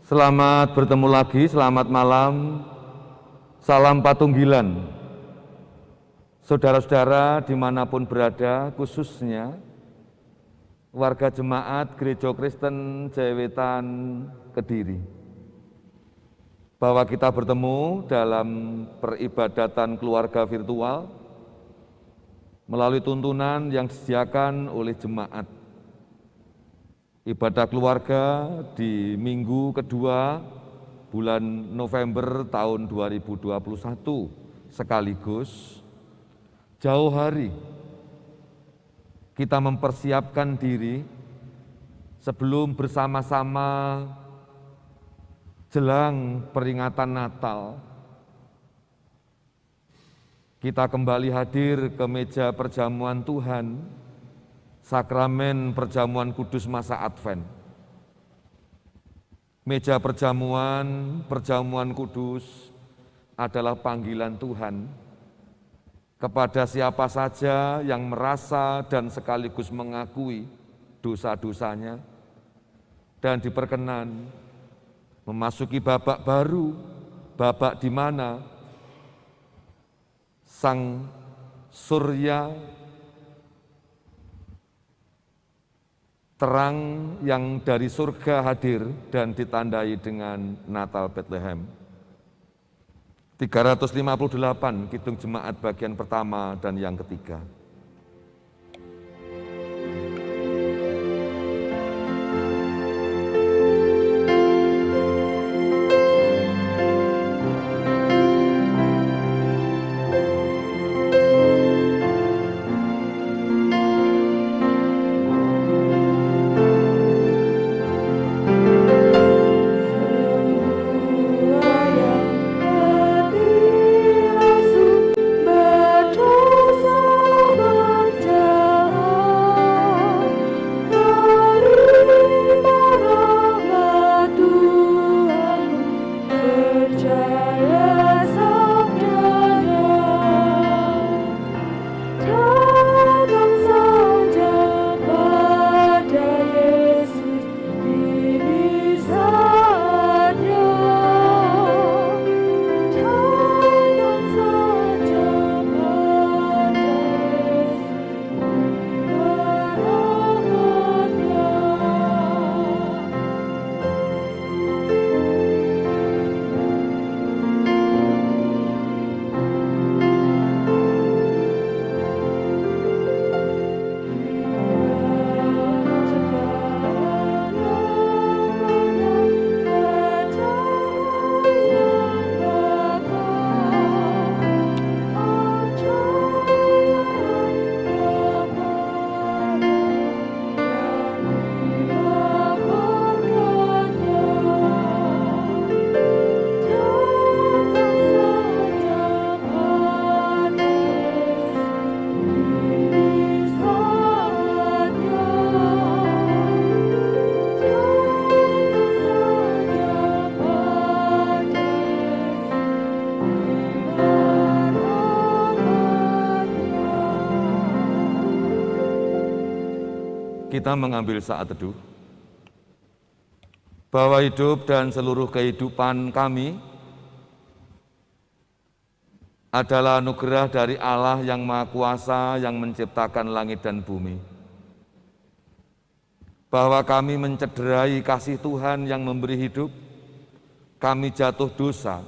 Selamat bertemu lagi, selamat malam, salam Patunggilan. Saudara-saudara dimanapun berada, khususnya warga jemaat Gereja Kristen Jayawetan Kediri. Bahwa kita bertemu dalam peribadatan keluarga virtual melalui tuntunan yang disediakan oleh jemaat. Ibadah keluarga di minggu kedua bulan November tahun 2021 sekaligus jauh hari kita mempersiapkan diri sebelum bersama-sama jelang peringatan Natal. Kita kembali hadir ke meja perjamuan Tuhan, sakramen perjamuan kudus masa Advent. Meja perjamuan kudus adalah panggilan Tuhan kepada siapa saja yang merasa dan sekaligus mengakui dosa-dosanya dan diperkenan memasuki babak baru, babak di mana Sang Surya terang yang dari surga hadir dan ditandai dengan Natal Bethlehem. 358 Kidung Jemaat bagian pertama dan yang ketiga. Kita mengambil saat teduh, bahwa hidup dan seluruh kehidupan kami adalah anugerah dari Allah yang Maha Kuasa yang menciptakan langit dan bumi. Bahwa kami mencederai kasih Tuhan yang memberi hidup, kami jatuh dosa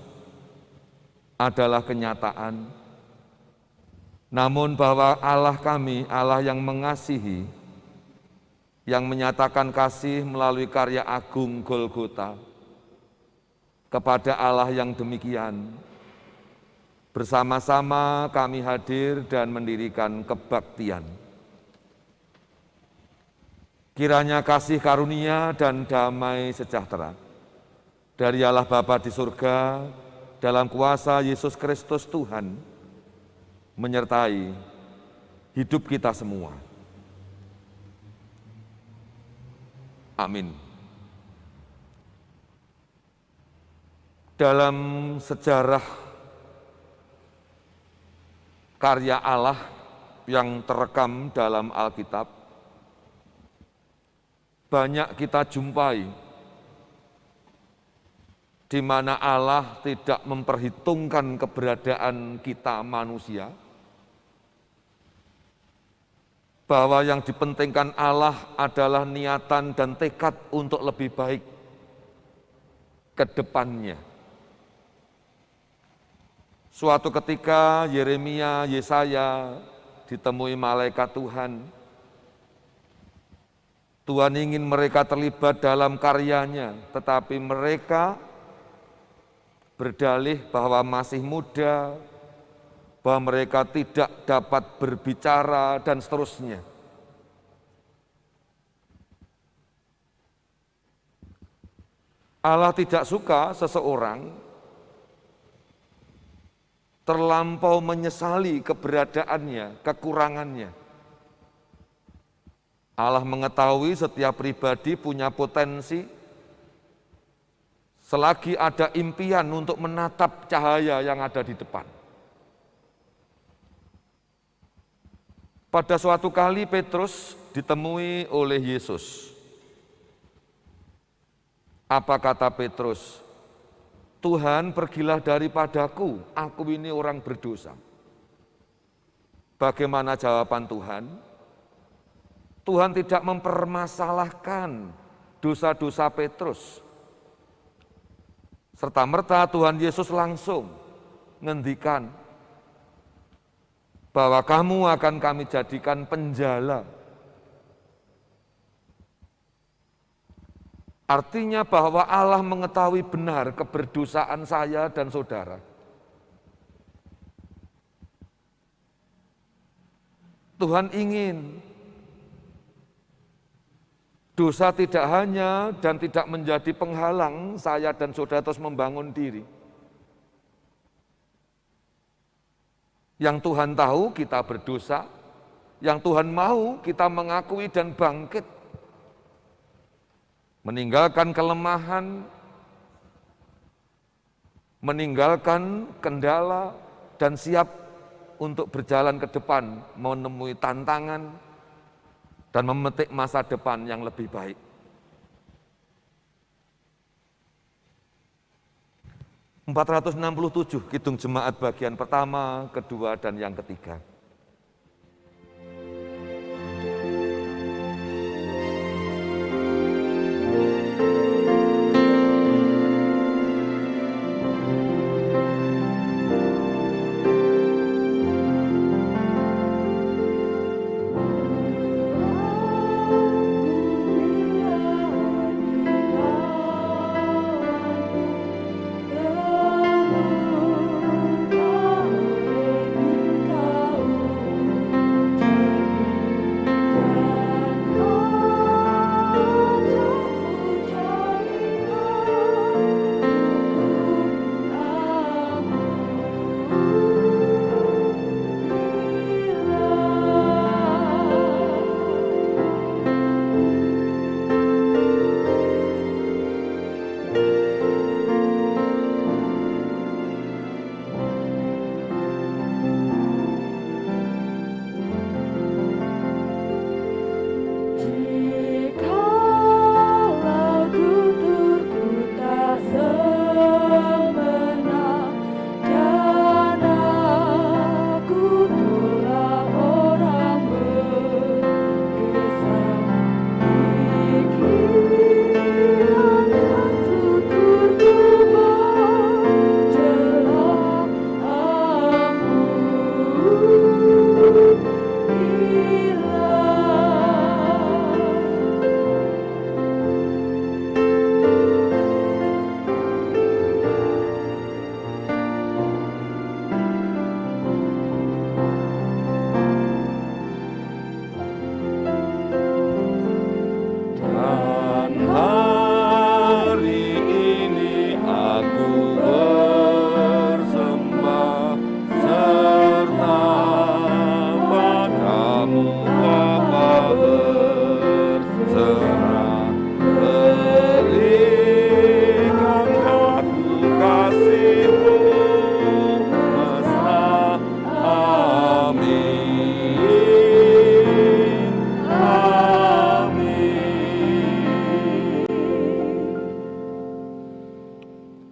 adalah kenyataan. Namun bahwa Allah kami, Allah yang mengasihi, yang menyatakan kasih melalui karya agung Golgota. Kepada Allah yang demikian, bersama-sama kami hadir dan mendirikan kebaktian. Kiranya kasih karunia dan damai sejahtera dari Allah Bapa di surga dalam kuasa Yesus Kristus Tuhan menyertai hidup kita semua. Amin. Dalam sejarah karya Allah yang terekam dalam Alkitab, banyak kita jumpai di mana Allah tidak memperhitungkan keberadaan kita manusia, bahwa yang dipentingkan Allah adalah niatan dan tekad untuk lebih baik ke depannya. Suatu ketika Yeremia, Yesaya ditemui malaikat Tuhan. Tuhan ingin mereka terlibat dalam karyanya, tetapi mereka berdalih bahwa masih muda, bahwa mereka tidak dapat berbicara, dan seterusnya. Allah tidak suka seseorang terlampau menyesali keberadaannya, kekurangannya. Allah mengetahui setiap pribadi punya potensi, selagi ada impian untuk menatap cahaya yang ada di depan. Pada suatu kali Petrus ditemui oleh Yesus. Apa kata Petrus? Tuhan, pergilah daripadaku, aku ini orang berdosa. Bagaimana jawaban Tuhan? Tuhan tidak mempermasalahkan dosa-dosa Petrus. Serta-merta Tuhan Yesus langsung ngendikan bahwa kamu akan kami jadikan penjala. Artinya bahwa Allah mengetahui benar keberdosaan saya dan saudara. Tuhan ingin dosa tidak hanya dan tidak menjadi penghalang saya dan saudara terus membangun diri. Yang Tuhan tahu kita berdosa, yang Tuhan mau kita mengakui dan bangkit. Meninggalkan kelemahan, meninggalkan kendala, dan siap untuk berjalan ke depan, menemui tantangan, dan memetik masa depan yang lebih baik. Empat 467 Kidung Jemaat bagian pertama, kedua, dan yang ketiga.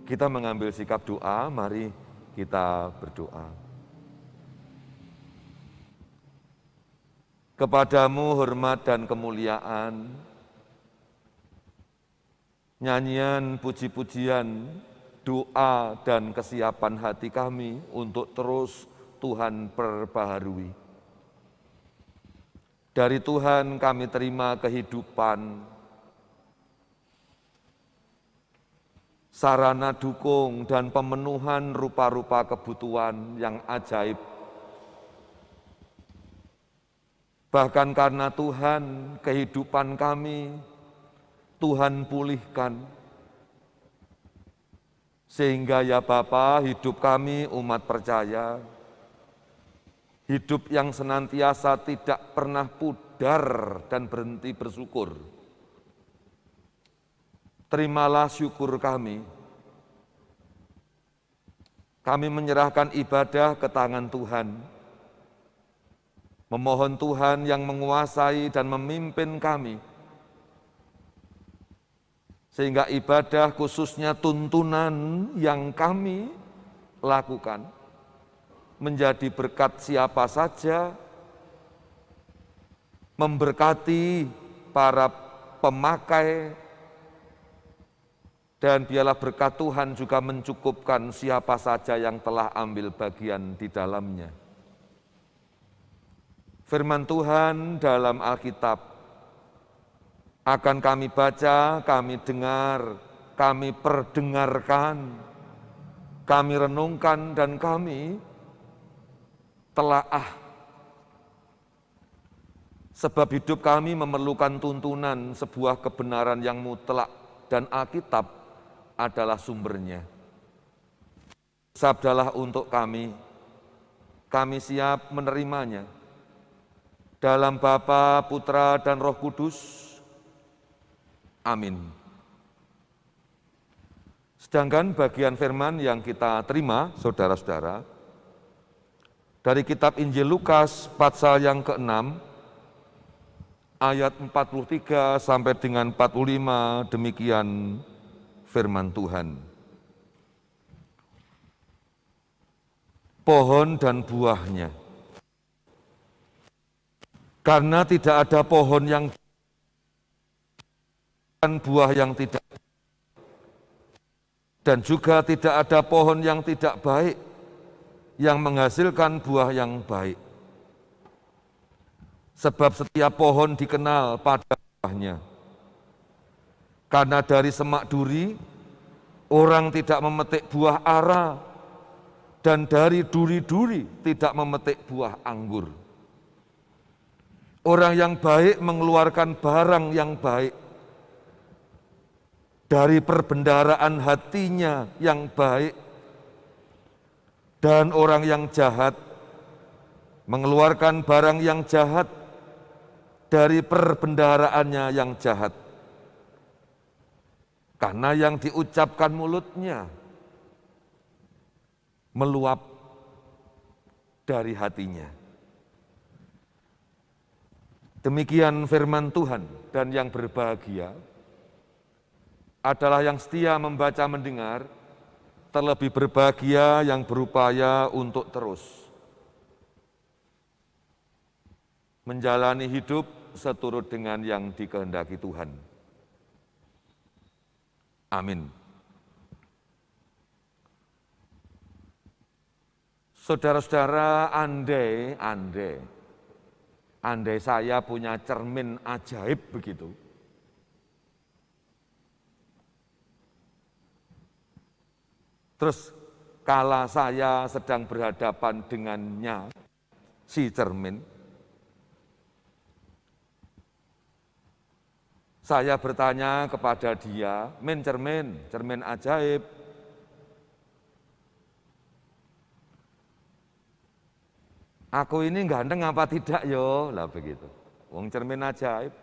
Kita mengambil sikap doa, mari kita berdoa. Kepadamu hormat dan kemuliaan, nyanyian, puji-pujian, doa dan kesiapan hati kami untuk terus Tuhan perbaharui. Dari Tuhan kami terima kehidupan, sarana dukung dan pemenuhan rupa-rupa kebutuhan yang ajaib. Bahkan karena Tuhan, kehidupan kami, Tuhan pulihkan. Sehingga ya Bapa, hidup kami umat percaya, hidup yang senantiasa tidak pernah pudar dan berhenti bersyukur. Terimalah syukur kami. Kami menyerahkan ibadah ke tangan Tuhan. Memohon Tuhan yang menguasai dan memimpin kami. Sehingga ibadah khususnya tuntunan yang kami lakukan menjadi berkat siapa saja, memberkati para pemakai, dan biarlah berkat Tuhan juga mencukupkan siapa saja yang telah ambil bagian di dalamnya. Firman Tuhan dalam Alkitab akan kami baca, kami dengar, kami perdengarkan, kami renungkan, dan kami telaah. Sebab hidup kami memerlukan tuntunan sebuah kebenaran yang mutlak dan Alkitab adalah sumbernya. Sabdalah untuk kami siap menerimanya. Dalam Bapa, Putra, dan Roh Kudus. Amin. Sedangkan bagian firman yang kita terima, saudara-saudara, dari kitab Injil Lukas, pasal yang ke-6, ayat 43 sampai dengan 45, demikian firman Tuhan. Pohon dan buahnya. Karena tidak ada pohon yang dan buah yang tidak, dan juga tidak ada pohon yang tidak baik yang menghasilkan buah yang baik. Sebab setiap pohon dikenal pada buahnya. Karena dari semak duri, orang tidak memetik buah ara, dan dari duri-duri tidak memetik buah anggur. Orang yang baik mengeluarkan barang yang baik, dari perbendaharaan hatinya yang baik, dan orang yang jahat mengeluarkan barang yang jahat dari perbendaharaannya yang jahat. Karena yang diucapkan mulutnya meluap dari hatinya. Demikian firman Tuhan, dan yang berbahagia adalah yang setia membaca mendengar, terlebih berbahagia yang berupaya untuk terus menjalani hidup seturut dengan yang dikehendaki Tuhan. Amin. Saudara-saudara, andai saya punya cermin ajaib begitu, terus kala saya sedang berhadapan dengannya, si cermin, saya bertanya kepada dia, cermin ajaib, aku ini ganteng apa tidak yo? Lah begitu. Wong cermin ajaib.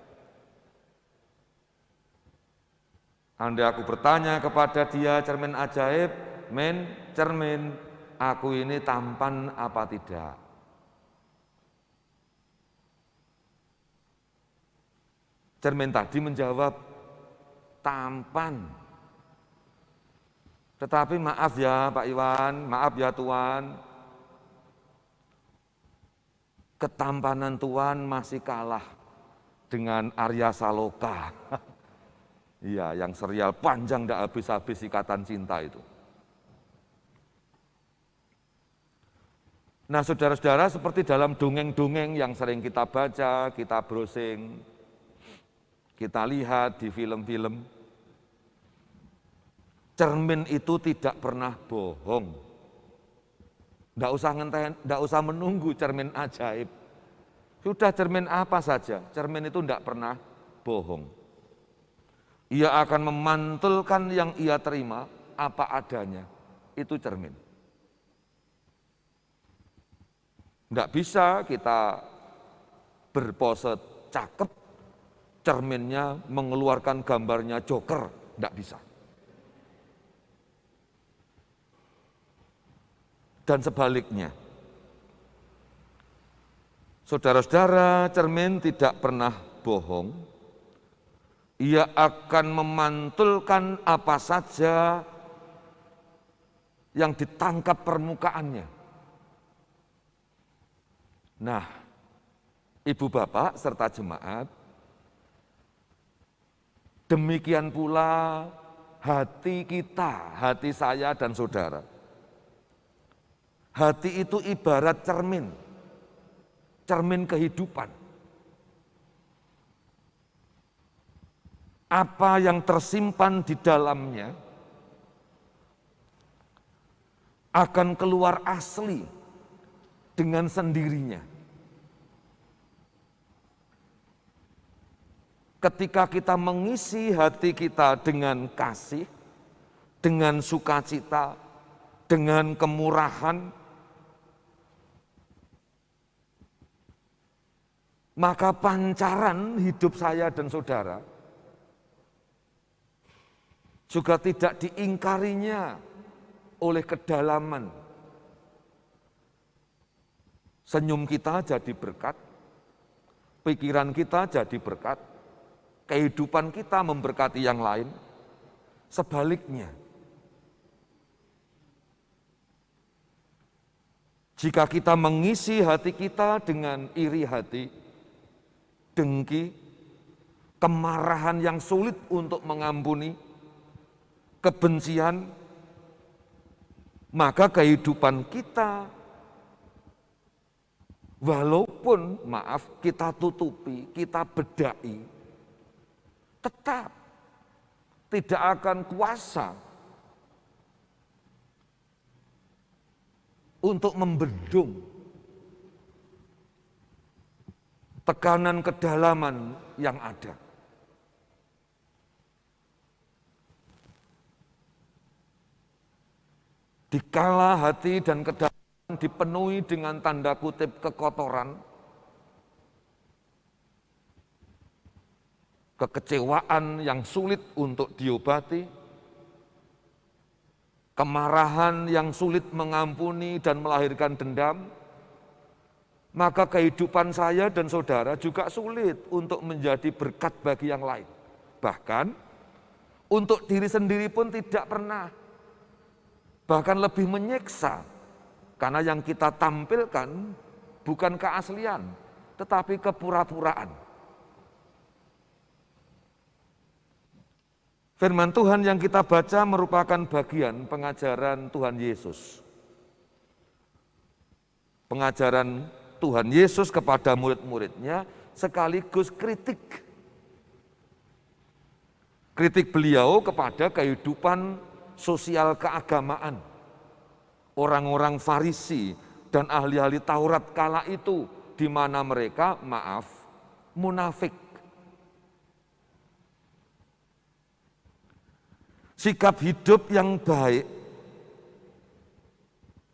Andai aku bertanya kepada dia, cermin ajaib, cermin, aku ini tampan apa tidak? Cermin tadi menjawab, tampan. Tetapi maaf ya Pak Iwan, maaf ya Tuan, ketampanan Tuan masih kalah dengan Arya Saloka. Iya, yang serial panjang tidak habis-habis Ikatan Cinta itu. Nah saudara-saudara, seperti dalam dongeng-dongeng yang sering kita baca, kita browsing, kita lihat di film-film, cermin itu tidak pernah bohong. Tidak usah menunggu cermin ajaib. Sudah cermin apa saja, cermin itu tidak pernah bohong. Ia akan memantulkan yang ia terima apa adanya, itu cermin. Tidak bisa kita berpose cakep, cerminnya mengeluarkan gambarnya Joker, tidak bisa. Dan sebaliknya, saudara-saudara, cermin tidak pernah bohong. Ia akan memantulkan apa saja yang ditangkap permukaannya. Nah, ibu bapak serta jemaat, demikian pula hati kita, hati saya dan saudara. Hati itu ibarat cermin, cermin kehidupan. Apa yang tersimpan di dalamnya akan keluar asli dengan sendirinya. Ketika kita mengisi hati kita dengan kasih, dengan sukacita, dengan kemurahan, maka pancaran hidup saya dan saudara juga tidak diingkarinya oleh kedalaman. Senyum kita jadi berkat, pikiran kita jadi berkat, kehidupan kita memberkati yang lain. Sebaliknya, jika kita mengisi hati kita dengan iri hati, dengki, kemarahan yang sulit untuk mengampuni, kebencian, maka kehidupan kita, walaupun maaf kita tutupi, kita bedai, tetap tidak akan kuasa untuk membendung tekanan kedalaman yang ada. Dikala hati dan kedalaman dipenuhi dengan tanda kutip kekotoran, kekecewaan yang sulit untuk diobati, kemarahan yang sulit mengampuni dan melahirkan dendam, maka kehidupan saya dan saudara juga sulit untuk menjadi berkat bagi yang lain. Bahkan untuk diri sendiri pun tidak pernah. Bahkan lebih menyiksa, karena yang kita tampilkan bukan keaslian, tetapi kepura-puraan. Firman Tuhan yang kita baca merupakan bagian pengajaran Tuhan Yesus. Pengajaran Tuhan Yesus kepada murid-muridnya sekaligus kritik. Kritik beliau kepada kehidupan sosial keagamaan. Orang-orang Farisi dan ahli-ahli Taurat kala itu, di mana mereka, maaf, munafik. Sikap hidup yang baik,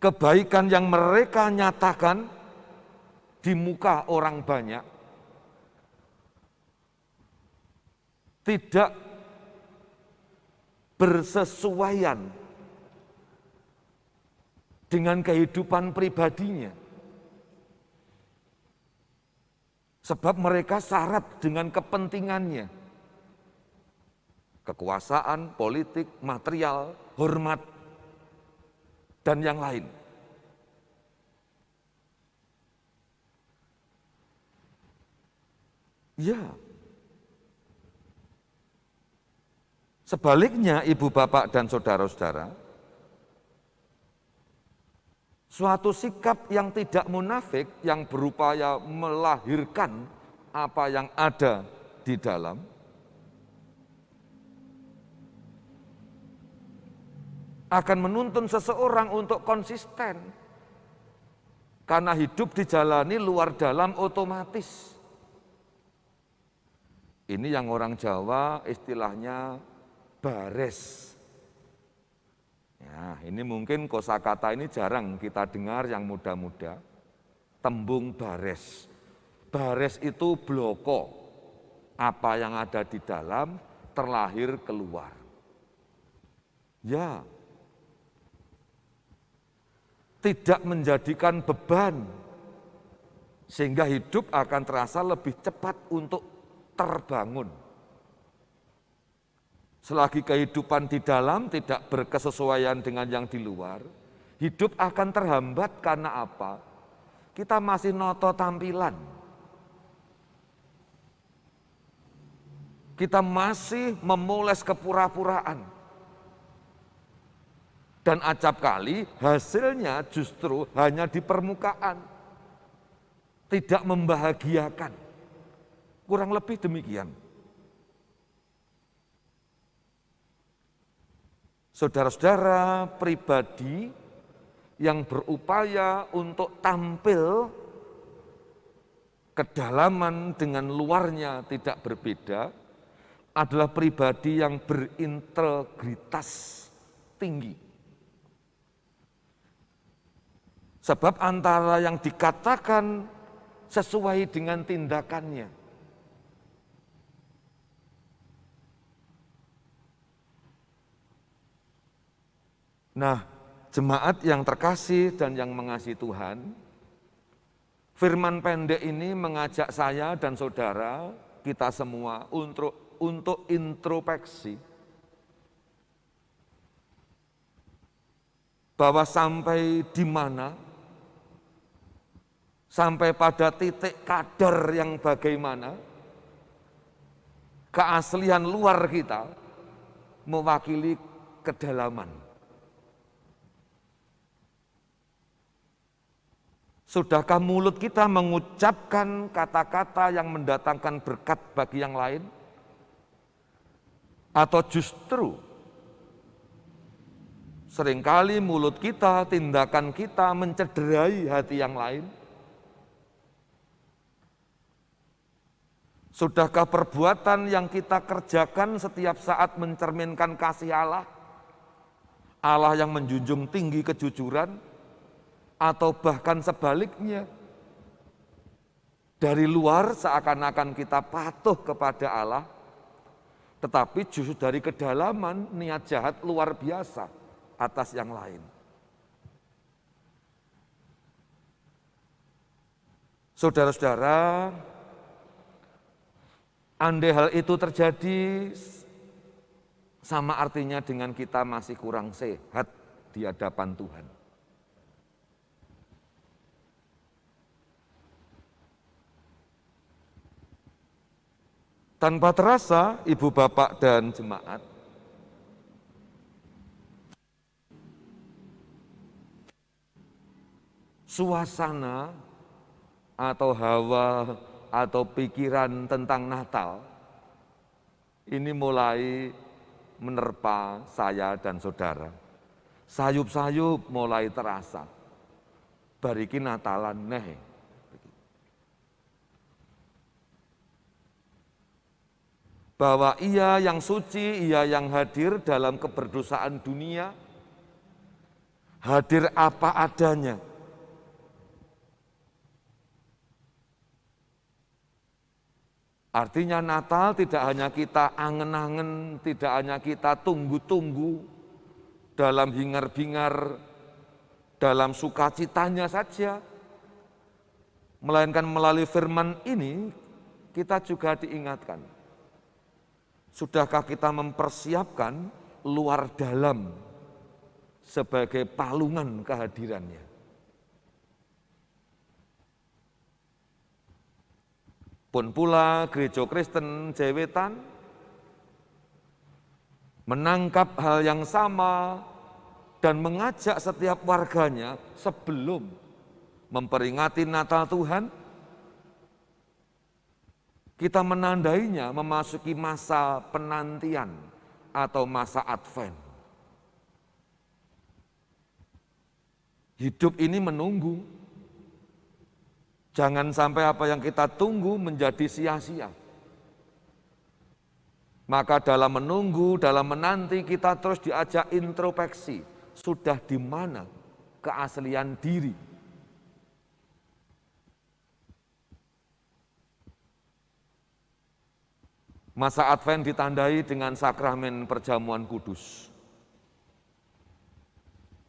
kebaikan yang mereka nyatakan di muka orang banyak, tidak bersesuaian dengan kehidupan pribadinya. Sebab mereka syarat dengan kepentingannya. kekuasaan, politik, material, hormat, dan yang lain. Ya. Sebaliknya, ibu bapak dan saudara-saudara, suatu sikap yang tidak munafik, yang berupaya melahirkan apa yang ada di dalam, akan menuntun seseorang untuk konsisten. Karena hidup dijalani luar dalam otomatis. Ini yang orang Jawa istilahnya bares. Ya, ini mungkin kosakata ini jarang kita dengar yang muda-muda. Tembung bares. Bares itu bloko. Apa yang ada di dalam terlahir keluar. Ya. Tidak menjadikan beban. Sehingga hidup akan terasa lebih cepat untuk terbangun. Selagi kehidupan di dalam tidak berkesesuaian dengan yang di luar, hidup akan terhambat karena apa? Kita masih noto tampilan. Kita masih memoles kepura-puraan. Dan acap kali hasilnya justru hanya di permukaan. Tidak membahagiakan. Kurang lebih demikian. Saudara-saudara pribadi yang berupaya untuk tampil kedalaman dengan luarnya tidak berbeda adalah pribadi yang berintegritas tinggi. Sebab antara yang dikatakan sesuai dengan tindakannya. Nah, jemaat yang terkasih dan yang mengasihi Tuhan, firman pendek ini mengajak saya dan saudara, kita semua untuk introspeksi. Bahwa sampai di mana, sampai pada titik kadar yang bagaimana, keaslian luar kita mewakili kedalaman. Sudahkah mulut kita mengucapkan kata-kata yang mendatangkan berkat bagi yang lain? Atau justru seringkali mulut kita, tindakan kita mencederai hati yang lain? Sudahkah perbuatan yang kita kerjakan setiap saat mencerminkan kasih Allah? Allah yang menjunjung tinggi kejujuran? Atau bahkan sebaliknya, dari luar seakan-akan kita patuh kepada Allah, tetapi justru dari kedalaman niat jahat luar biasa atas yang lain. Saudara-saudara, andai hal itu terjadi, sama artinya dengan kita masih kurang sehat di hadapan Tuhan. Tanpa terasa, ibu bapak dan jemaat, suasana atau hawa atau pikiran tentang Natal ini mulai menerpa saya dan saudara. Sayup-sayup mulai terasa. Bariki Natalan neh. Bahwa Ia yang suci, Ia yang hadir dalam keberdosaan dunia, hadir apa adanya. Artinya Natal tidak hanya kita angen-angen, tidak hanya kita tunggu-tunggu dalam hingar-bingar, dalam sukacitanya saja, melainkan melalui firman ini kita juga diingatkan Sudahkah kita mempersiapkan luar dalam sebagai palungan kehadirannya? Pun pula Gereja Kristen Jewetan menangkap hal yang sama dan mengajak setiap warganya sebelum memperingati Natal Tuhan, kita menandainya memasuki masa penantian atau masa Advent. Hidup ini menunggu. Jangan sampai apa yang kita tunggu menjadi sia-sia. Maka dalam menunggu, dalam menanti kita terus diajak introspeksi. Sudah di mana keaslian diri? Masa Advent ditandai dengan sakramen perjamuan kudus.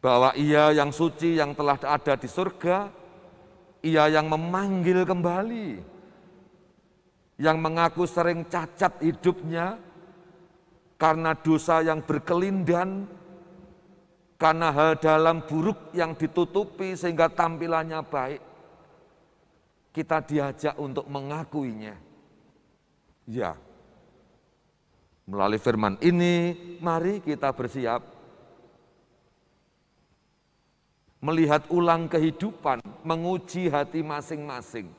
Bahwa Ia yang suci yang telah ada di surga, Ia yang memanggil kembali, yang mengaku sering cacat hidupnya karena dosa yang berkelindan, karena hal dalam buruk yang ditutupi sehingga tampilannya baik. Kita diajak untuk mengakuinya. Ya, melalui firman ini, mari kita bersiap melihat ulang kehidupan, menguji hati masing-masing.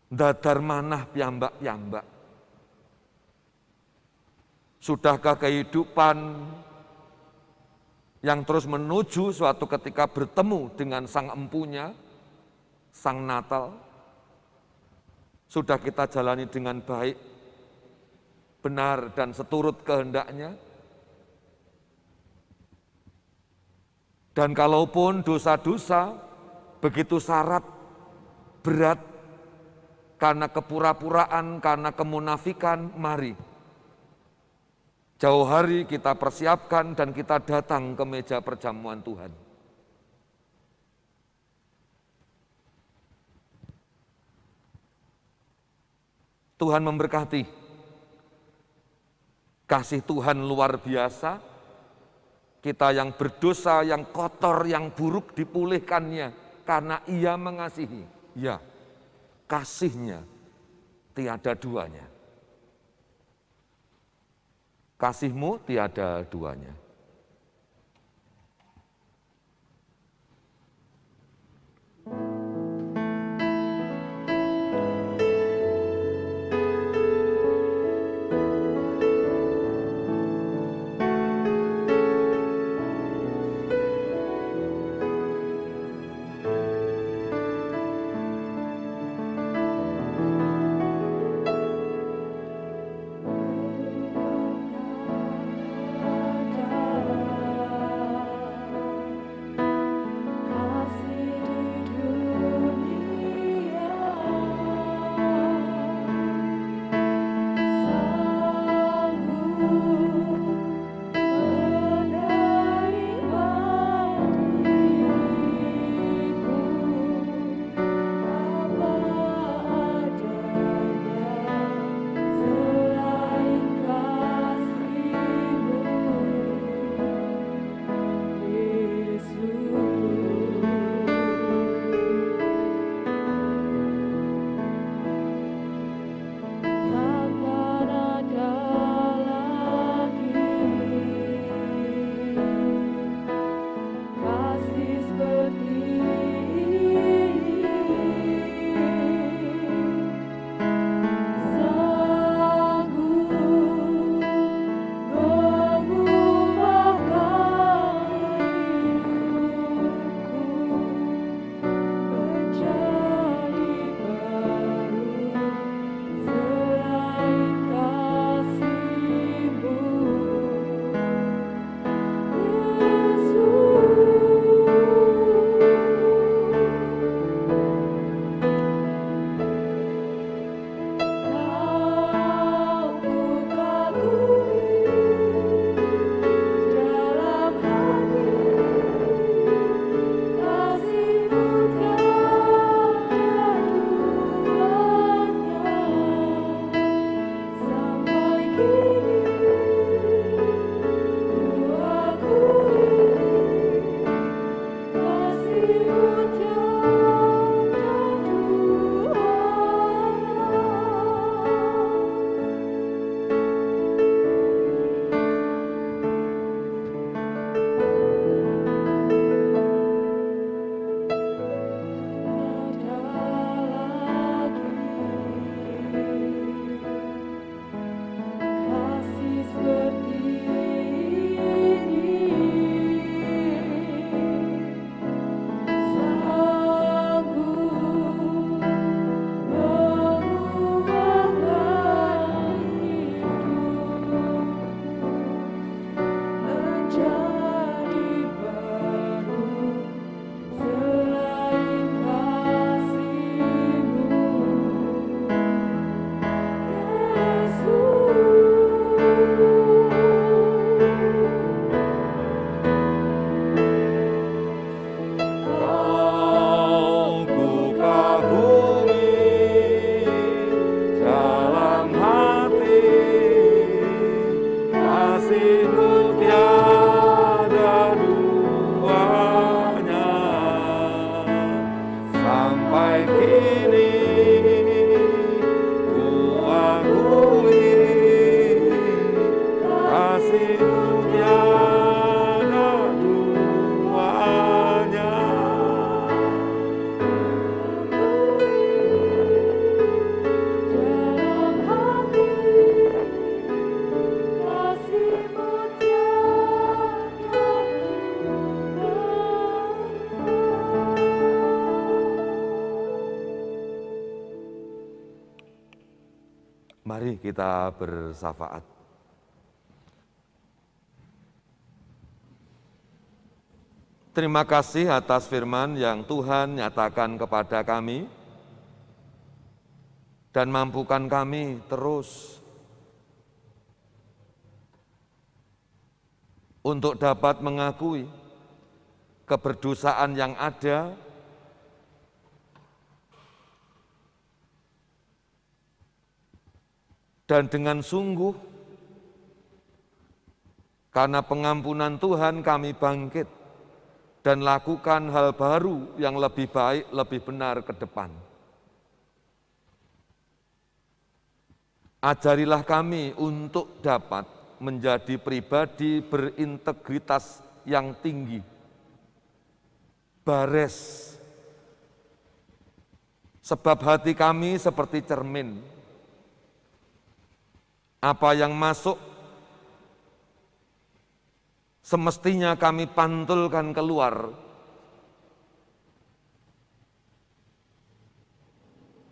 Dadar manah piyambak-piyambak. Sudahkah kehidupan yang terus menuju suatu ketika bertemu dengan Sang Empunya, Sang Natal, sudah kita jalani dengan baik, benar dan seturut kehendaknya? Dan kalaupun dosa-dosa begitu syarat, berat, karena kepura-puraan, karena kemunafikan, mari. Jauh hari kita persiapkan dan kita datang ke meja perjamuan Tuhan. Tuhan memberkati. Kasih Tuhan luar biasa. Kita yang berdosa, yang kotor, yang buruk dipulihkannya karena Ia mengasihi. Ya, kasih-Nya tiada duanya. Kasih-Mu tiada duanya. kasih-Mu tiada duanya, sampai kini ku akui kasih-Mu tiada duanya. Mari kita bersafaat. Terima kasih atas firman yang Tuhan nyatakan kepada kami dan mampukan kami terus untuk dapat mengakui keberdosaan yang ada dan dengan sungguh karena pengampunan Tuhan kami bangkit dan lakukan hal baru yang lebih baik, lebih benar ke depan. Ajarilah kami untuk dapat menjadi pribadi berintegritas yang tinggi, bares, sebab hati kami seperti cermin. Apa yang masuk semestinya kami pantulkan keluar.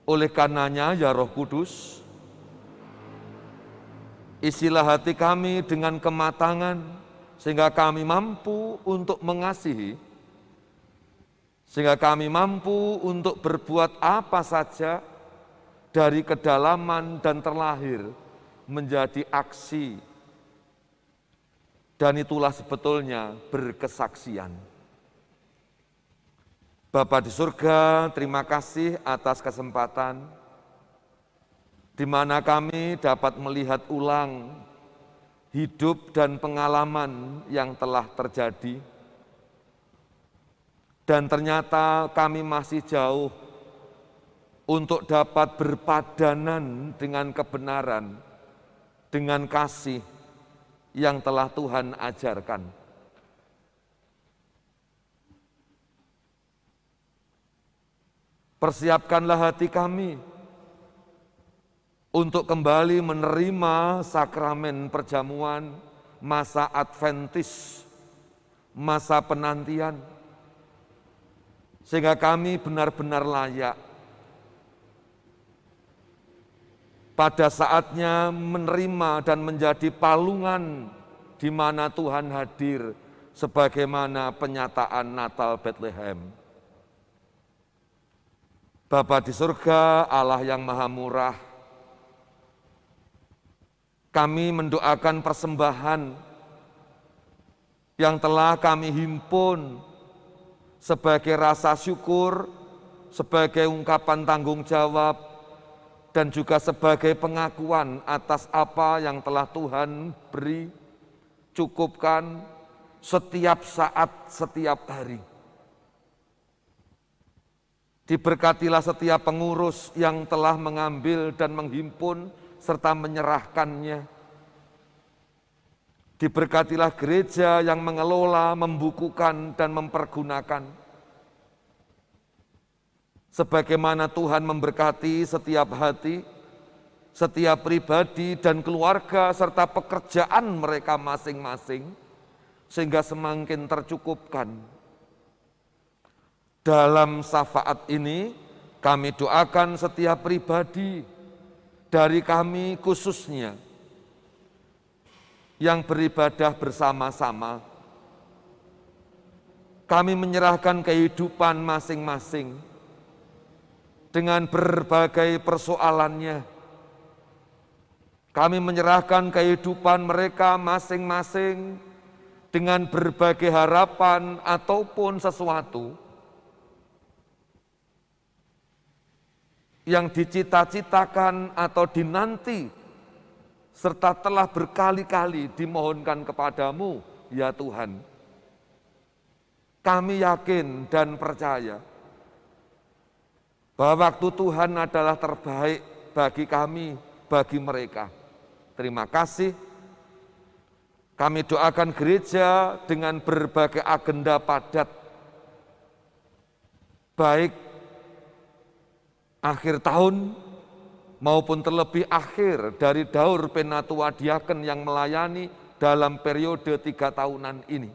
Oleh karenanya, ya Roh Kudus, isilah hati kami dengan kematangan, sehingga kami mampu untuk mengasihi, sehingga kami mampu untuk berbuat apa saja dari kedalaman dan terlahir menjadi aksi, dan itulah sebetulnya berkesaksian. Bapa di surga, terima kasih atas kesempatan di mana kami dapat melihat ulang hidup dan pengalaman yang telah terjadi, dan ternyata kami masih jauh untuk dapat berpadanan dengan kebenaran, dengan kasih yang telah Tuhan ajarkan. Persiapkanlah hati kami untuk kembali menerima sakramen perjamuan masa Adventis, masa penantian, sehingga kami benar-benar layak pada saatnya menerima dan menjadi palungan di mana Tuhan hadir sebagaimana penyataan Natal Bethlehem. Bapa di surga, Allah yang Maha Murah, kami mendoakan persembahan yang telah kami himpun sebagai rasa syukur, sebagai ungkapan tanggung jawab, dan juga sebagai pengakuan atas apa yang telah Tuhan beri, cukupkan setiap saat, setiap hari. Diberkatilah setiap pengurus yang telah mengambil dan menghimpun serta menyerahkannya. Diberkatilah gereja yang mengelola, membukukan, dan mempergunakan. Sebagaimana Tuhan memberkati setiap hati, setiap pribadi dan keluarga serta pekerjaan mereka masing-masing, sehingga semakin tercukupkan. Dalam syafaat ini, kami doakan setiap pribadi dari kami khususnya yang beribadah bersama-sama. Kami menyerahkan kehidupan masing-masing dengan berbagai persoalannya. Kami menyerahkan kehidupan mereka masing-masing dengan berbagai harapan ataupun sesuatu yang dicita-citakan atau dinanti serta telah berkali-kali dimohonkan kepadamu, ya Tuhan. Kami yakin dan percaya bahwa waktu Tuhan adalah terbaik bagi kami, bagi mereka. Terima kasih. Kami doakan gereja dengan berbagai agenda padat, baik akhir tahun maupun terlebih akhir dari Daur Penatua Diaken yang melayani dalam periode 3 tahunan ini.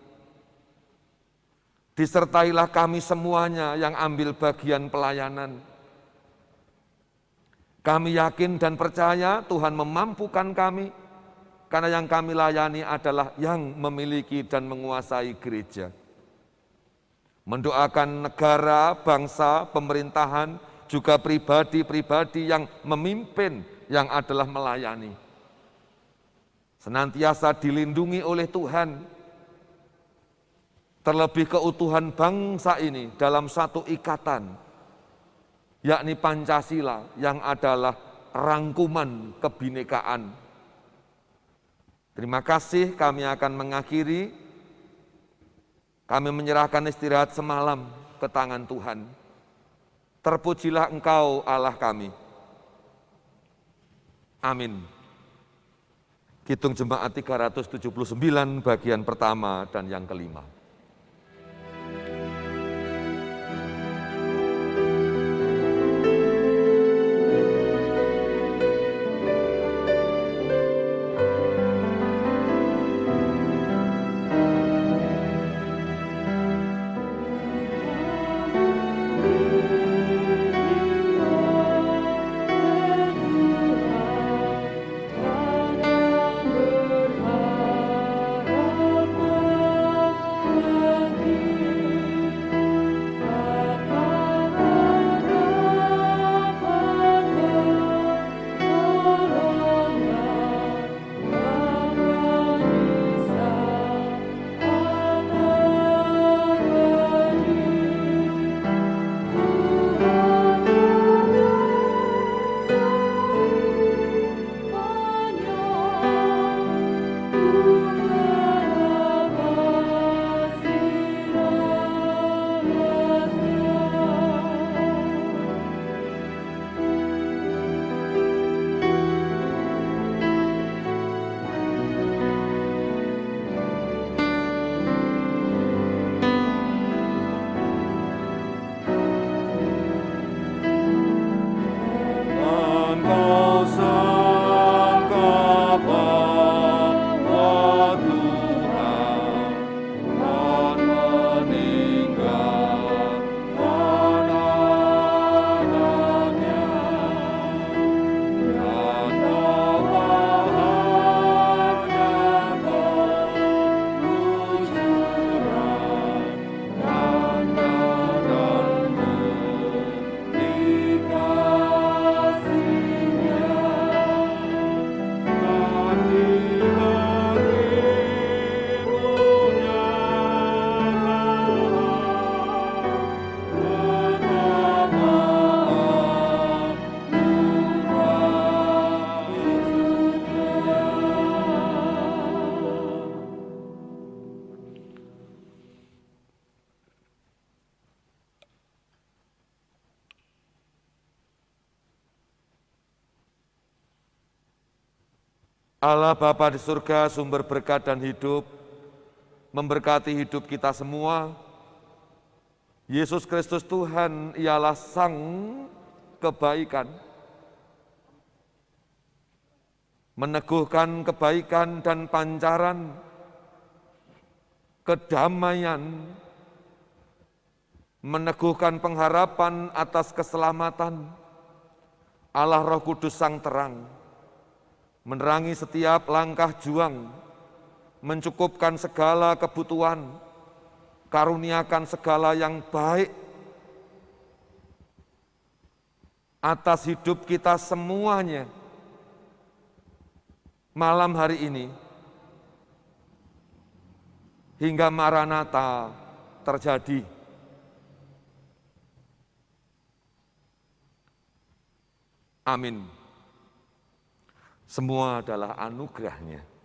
Disertailah kami semuanya yang ambil bagian pelayanan. Kami yakin dan percaya Tuhan memampukan kami, karena yang kami layani adalah yang memiliki dan menguasai gereja. Mendoakan negara, bangsa, pemerintahan, juga pribadi-pribadi yang memimpin, yang adalah melayani. Senantiasa dilindungi oleh Tuhan, terlebih keutuhan bangsa ini dalam satu ikatan, yakni Pancasila yang adalah rangkuman kebinekaan. Terima kasih, kami akan mengakhiri, kami menyerahkan istirahat semalam ke tangan Tuhan. Terpujilah Engkau Allah kami. Amin. Kidung Jemaat 379 bagian pertama dan yang kelima. Allah Bapa di surga, sumber berkat dan hidup, memberkati hidup kita semua. Yesus Kristus Tuhan ialah sang kebaikan, meneguhkan kebaikan dan pancaran kedamaian, meneguhkan pengharapan atas keselamatan. Allah Roh Kudus sang terang, menerangi setiap langkah juang, mencukupkan segala kebutuhan, karuniakan segala yang baik atas hidup kita semuanya. Malam hari ini, hingga Maranatha terjadi. Amin. Semua adalah anugerah-Nya.